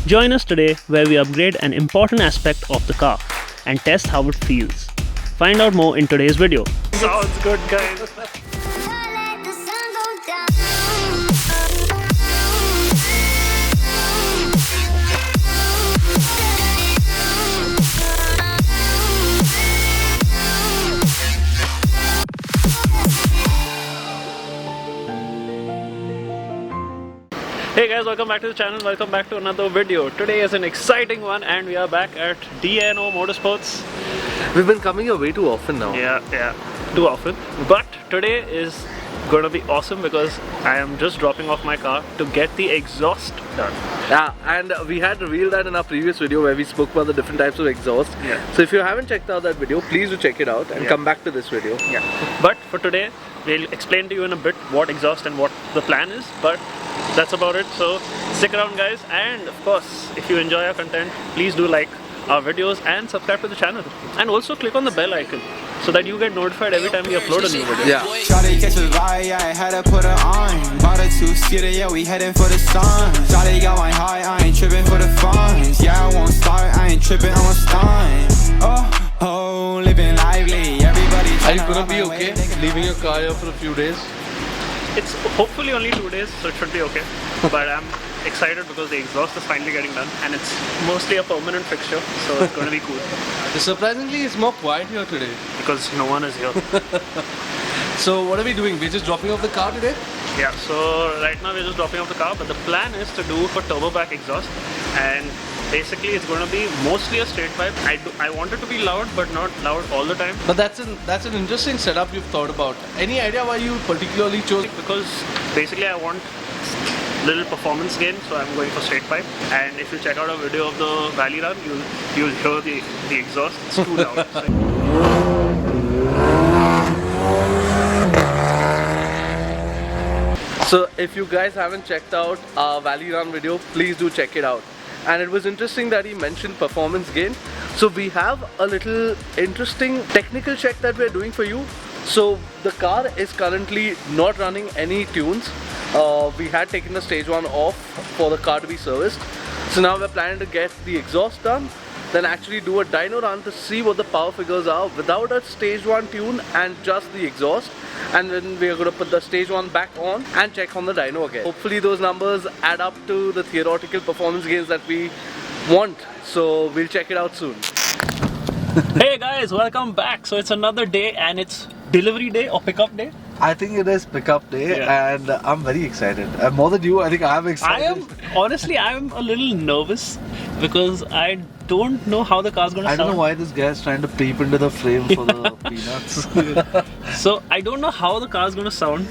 Join us today where we upgrade an important aspect of the car and test how it feels. Find out more in today's video. Sounds good, guys. Hey guys, welcome back to the channel, welcome back to another video. Today is an exciting one and we are back at DNO Motorsports. We've been coming here way too often now. Yeah, too often. But today is going to be awesome because I am just dropping off my car to get the exhaust done. Yeah, and we had revealed that in our previous video where we spoke about the different types of exhaust. Yeah. So if you haven't checked out that video, please do check it out and come back to this video. Yeah. But for today, we'll explain to you in a bit what exhaust and what the plan is. But that's about it. So stick around, guys. And of course, if you enjoy our content, please do like our videos and subscribe to the channel. And also click on the bell icon so that you get notified every time we upload a new video. Yeah. Shawty catch a vibe, yeah, I had to put her on. Bought a two-seater, yeah, we heading for the sun. Shawty got my high, I ain't tripping for the funds. Yeah, I won't start, I ain't tripping, I'm a stun. Oh, living lively, everybody. Are you gonna be okay leaving your car here for a few days? It's hopefully only 2 days, so it should be okay. But I'm excited because the exhaust is finally getting done and it's mostly a permanent fixture, so it's going to be cool. Surprisingly, it's more quiet here today. Because no one is here. So what are we doing? We're just dropping off the car today? Yeah, so right now we're just dropping off the car, but the plan is to do a turbo back exhaust, and basically it's going to be mostly a straight pipe. I want it to be loud, but not loud all the time. But that's an interesting setup you've thought about. Any idea why you particularly chose? Because basically I want little performance gain, so I'm going for straight pipe. And if you check out a video of the valley run, you'll hear the exhaust. It's too loud. So if you guys haven't checked out our Valley Run video, please do check it out. And it was interesting that he mentioned performance gain. So we have a little interesting technical check that we're doing for you. So the car is currently not running any tunes. We had taken the stage 1 off for the car to be serviced. So now we're planning to get the exhaust done, then actually do a dyno run to see what the power figures are without a stage 1 tune and just the exhaust. And then we are going to put the stage 1 back on and check on the dyno again. Hopefully those numbers add up to the theoretical performance gains that we want. So we'll check it out soon. Hey guys, welcome back. So it's another day and it's delivery day or pickup day. I think it is pickup day and I'm very excited. More than you, I think I'm excited. I'm a little nervous because I don't know how the car's gonna sound. I don't know why this guy's trying to peep into the frame for the peanuts. So I don't know how the car's gonna sound.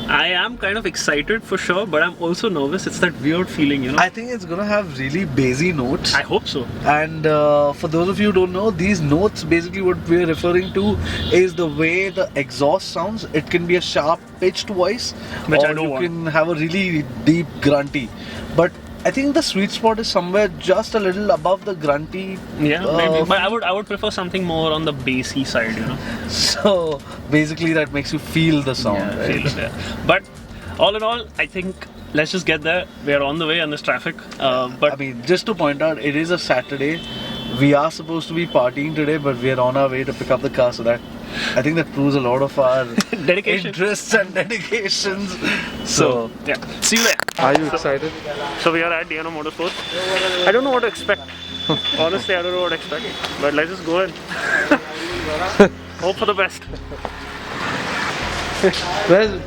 I am kind of excited for sure, but I'm also nervous. It's that weird feeling, you know. I think it's gonna have really bassy notes. I hope so. And for those of you who don't know, these notes, basically what we're referring to is the way the exhaust sounds. It can be a sharp pitched voice, which or I don't you want. can have a really deep grunty. But I think the sweet spot is somewhere just a little above the grunty. Yeah, maybe. But I would prefer something more on the bassy side, you know. So basically that makes you feel the sound, Yeah, right? feel it, yeah. But all in all, I think let's just get there. We are on the way in this traffic. But I mean, just to point out, it is a Saturday. We are supposed to be partying today, but we are on our way to pick up the car. So that, I think that proves a lot of our dedication, interests and dedications. So yeah, see you there. Are you excited? So we are at DNO Motorsports. I don't know what to expect. Honestly, I don't know what to expect. But let's just go in. Hope for the best. Well,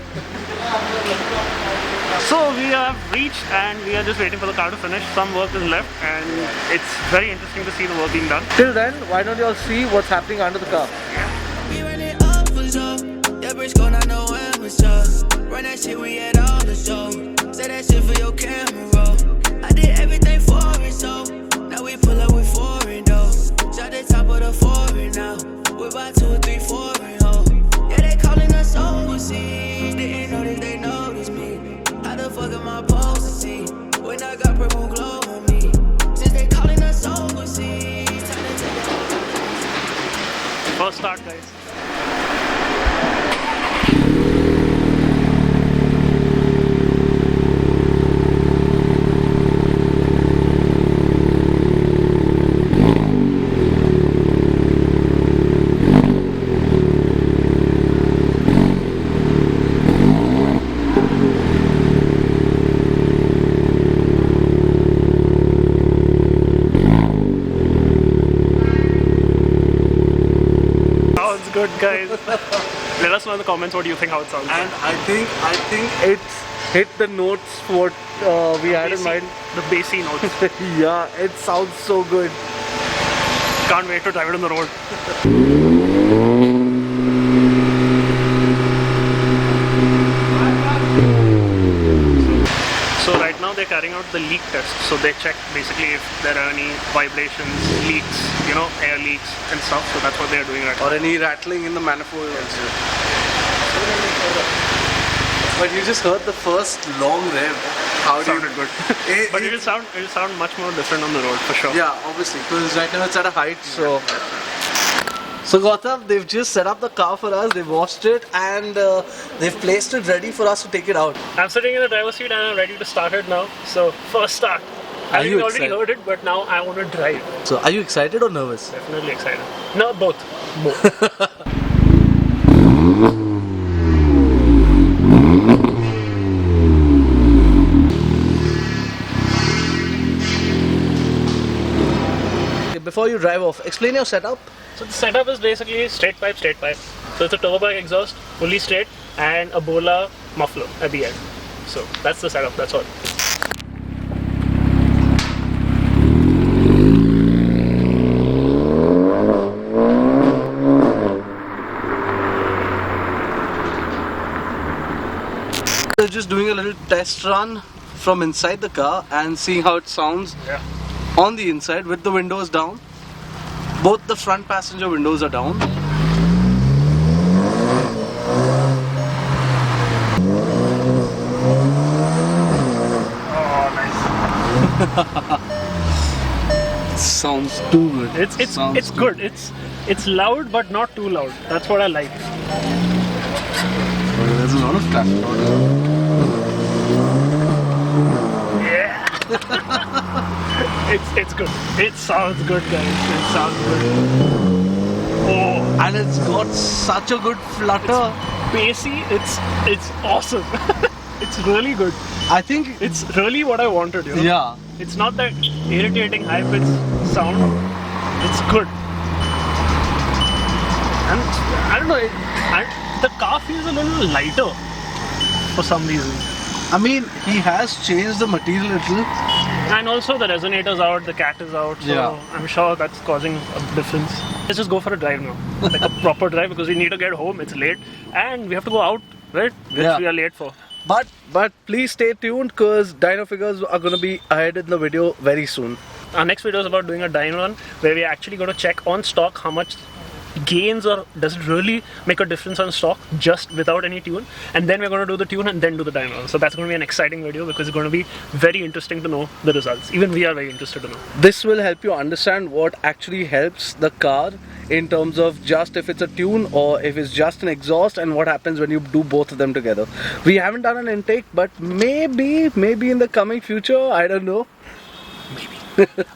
So we have reached and we are just waiting for the car to finish. Some work is left and it's very interesting to see the work being done. till then, why don't you all see what's happening under the car? We run it up for sure. That bridge going on no amateur. Run that shit, we had all the show. Say that shit for your camera roll. I did everything for it, so now we pull up with foreign though. Shot the top of the foreign now. We're about 2 or 3 foreign ho. Yeah, they calling us overseas. Didn't notice they noticed me. How the fuck am I supposed to see when I got purple glow on me? Since they calling us overseas, time to take it. First start, guys. good, guys. Let us know in the comments what you think how it sounds. And I think it's hit the notes what we had in mind. The bassy notes. Yeah, it sounds so good. Can't wait to drive it on the road. So right now they're carrying out the leak test. So they check basically if there are any vibrations, leaks, you know, air leaks and stuff. So that's what they're doing right now. Or any rattling in the manifold also. But you just heard the first long rev. How do you... Sounded good. But it'll sound much more different on the road for sure. Yeah, obviously, because right now it's at a height, so... So Gautam, they've just set up the car for us, they've washed it and they've placed it ready for us to take it out. I'm sitting in the driver's seat and I'm ready to start it now. So first start. Are you already excited? heard it, but now I want to drive. So are you excited or nervous? Definitely excited. No, both. Both. Before you drive off, explain your setup. So the setup is basically straight pipe. So it's a turbo bike exhaust, fully straight, and a Borla muffler at the end. So that's the setup, that's all. We're just doing a little test run from inside the car and seeing how it sounds on the inside with the windows down. Both the front passenger windows are down. Oh, nice. Sounds too good. It's good. It's loud but not too loud. That's what I like. There's a lot of traffic. Yeah. It's good. It sounds good, guys. It sounds good. Oh, And it's got such a good flutter. bassy. It's awesome. It's really good. I think It's really what I wanted, you know? yeah. It's not that irritating high-pitched sound. It's good. And I don't know, the car feels a little lighter for some reason. I mean, he has changed the material a little. And also the resonator's out, the cat is out, so Yeah. I'm sure that's causing a difference. Let's just go for a drive now. Like a proper drive because we need to get home, it's late. And we have to go out, right? Which Yeah. we are late for. But please stay tuned because dyno figures are going to be ahead in the video very soon. Our next video is about doing a dyno run where we're actually going to check on stock how much gains or does it really make a difference on stock just without any tune, and then we're going to do the tune and then do the dyno run. So that's going to be an exciting video because it's going to be very interesting to know the results. Even we are very interested to know. This will help you understand what actually helps the car in terms of just if it's a tune or if it's just an exhaust and what happens when you do both of them together. We haven't done an intake, but maybe in the coming future, I don't know.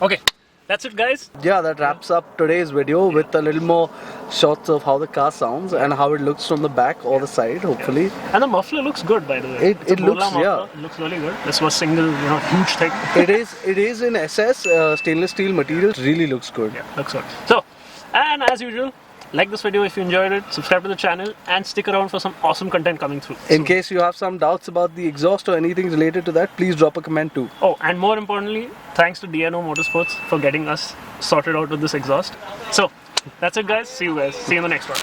Okay, that's it, guys. Yeah, that wraps up today's video with a little more shots of how the car sounds and how it looks from the back or the side, hopefully. And the muffler looks good, by the way. It It's a looks, Borla muffler. yeah. It looks really good. This was single, huge thing. It is in SS stainless steel material. Really looks good. Yeah, looks good. So, and as usual, like this video if you enjoyed it, subscribe to the channel and stick around for some awesome content coming through. In case you have some doubts about the exhaust or anything related to that, please drop a comment too. Oh, and more importantly, thanks to DNO Motorsports for getting us sorted out with this exhaust. So, that's it, guys. See you guys. See you in the next one.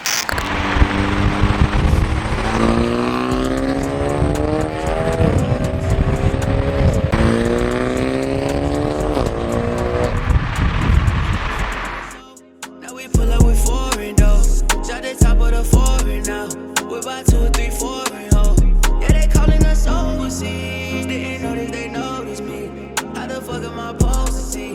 Top of the foreign now. We're about 2 or 3 foreign, ho. Yeah, they calling us overseas.